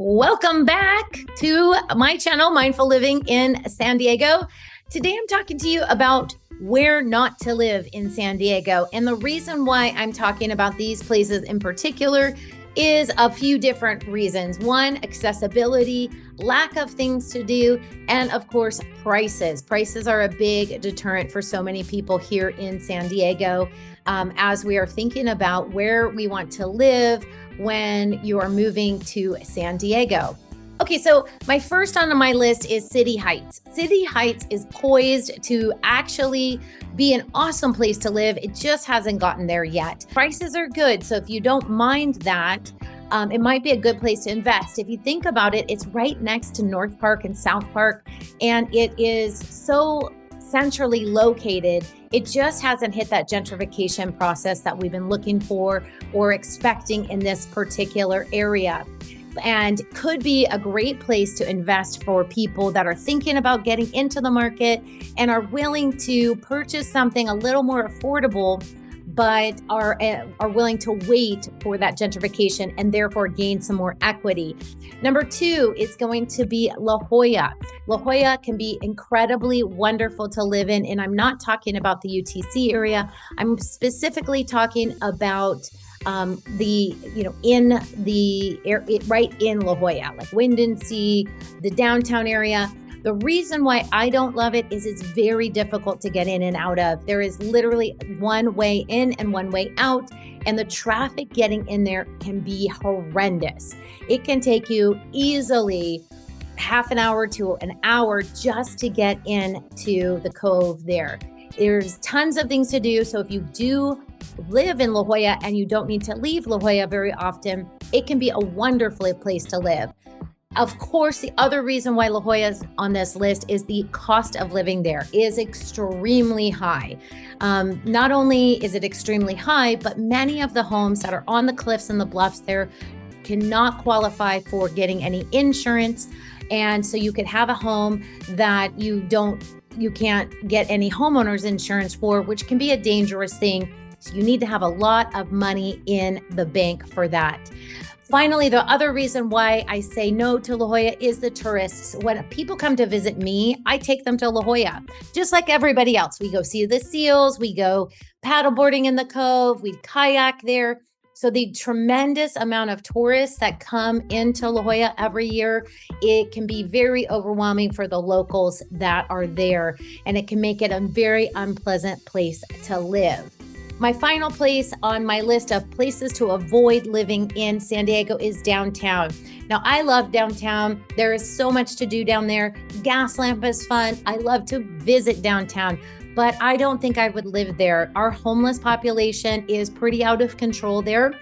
Welcome back to my channel, Mindful Living in San Diego. Today I'm talking to you about where not to live in San Diego. And the reason why I'm talking about these places in particular is a few different reasons. One, accessibility, lack of things to do, and of course, prices. Prices are a big deterrent for so many people here in San Diego as we are thinking about where we want to live when you are moving to San Diego. Okay, so my first on my list is City Heights. City Heights is poised to actually be an awesome place to live. It just hasn't gotten there yet. Prices are good, so if you don't mind that, it might be a good place to invest. If you think about it, it's right next to North Park and South Park, and it is so centrally located. It just hasn't hit that gentrification process that we've been looking for or expecting in this particular area, and could be a great place to invest for people that are thinking about getting into the market and are willing to purchase something a little more affordable, but are willing to wait for that gentrification and therefore gain some more equity. Number two is going to be La Jolla. La Jolla can be incredibly wonderful to live in, and I'm not talking about the UTC area. I'm specifically talking about right in La Jolla, like Windansea, the downtown area. The reason why I don't love it is it's very difficult to get in and out of. There is literally one way in and one way out, and the traffic getting in there can be horrendous. It can take you easily half an hour to an hour just to get into the cove there. There's tons of things to do, so if you do live in La Jolla and you don't need to leave La Jolla very often, it can be a wonderful place to live. Of course, the other reason why La Jolla is on this list is the cost of living there is extremely high. Not only is it extremely high, but many of the homes that are on the cliffs and the bluffs there cannot qualify for getting any insurance. And so you could have a home that you can't get any homeowner's insurance for, which can be a dangerous thing. So you need to have a lot of money in the bank for that. Finally, the other reason why I say no to La Jolla is the tourists. When people come to visit me, I take them to La Jolla, just like everybody else. We go see the seals, we go paddleboarding in the cove, we kayak there. So the tremendous amount of tourists that come into La Jolla every year, it can be very overwhelming for the locals that are there, and it can make it a very unpleasant place to live. My final place on my list of places to avoid living in San Diego is downtown. Now, I love downtown. There is so much to do down there. Gaslamp is fun. I love to visit downtown, but I don't think I would live there. Our homeless population is pretty out of control there.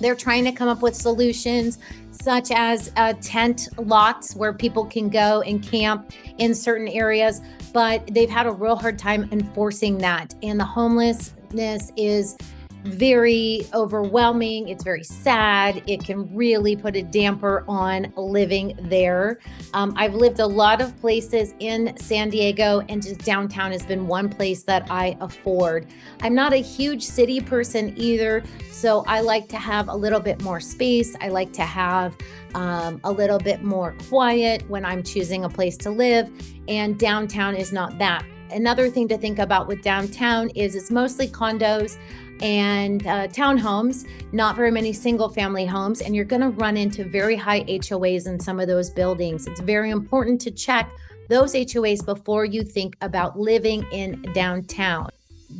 They're trying to come up with solutions such as tent lots where people can go and camp in certain areas, but they've had a real hard time enforcing that. And the homelessness is very overwhelming. It's very sad. It can really put a damper on living there. I've lived a lot of places in San Diego, and just downtown has been one place that I afford. I'm not a huge city person either, so I like to have a little bit more space. I like to have a little bit more quiet when I'm choosing a place to live, and downtown is not that. Another thing to think about with downtown is it's mostly condos and townhomes, not very many single family homes, and you're going to run into very high HOAs in some of those buildings. It's very important to check those HOAs before you think about living in downtown.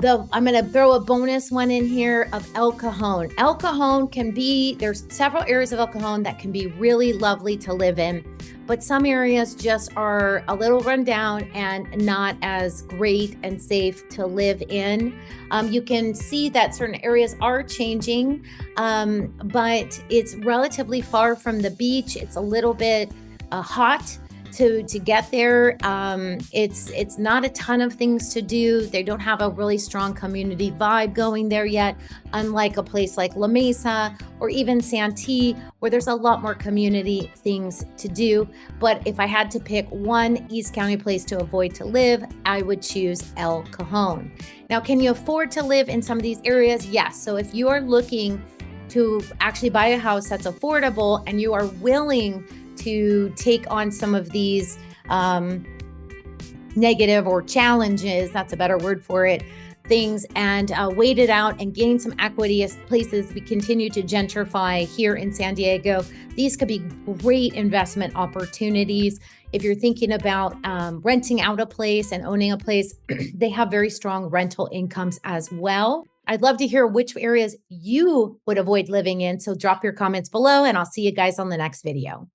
I'm going to throw a bonus one in here of El Cajon. El Cajon there's several areas of El Cajon that can be really lovely to live in, but some areas just are a little run down and not as great and safe to live in. You can see that certain areas are changing, but it's relatively far from the beach. It's a little bit hot to get there. It's not a ton of things to do. They don't have a really strong community vibe going there yet, unlike a place like La Mesa or even Santee, where there's a lot more community things to do. But if I had to pick one East County place to avoid to live, I would choose El Cajon. Now, can you afford to live in some of these areas? Yes. So if you are looking to actually buy a house that's affordable and you are willing to take on some of these negative or challenges, that's a better word for it, things, and wait it out and gain some equity as places we continue to gentrify here in San Diego. These could be great investment opportunities. If you're thinking about renting out a place and owning a place, they have very strong rental incomes as well. I'd love to hear which areas you would avoid living in. So drop your comments below and I'll see you guys on the next video.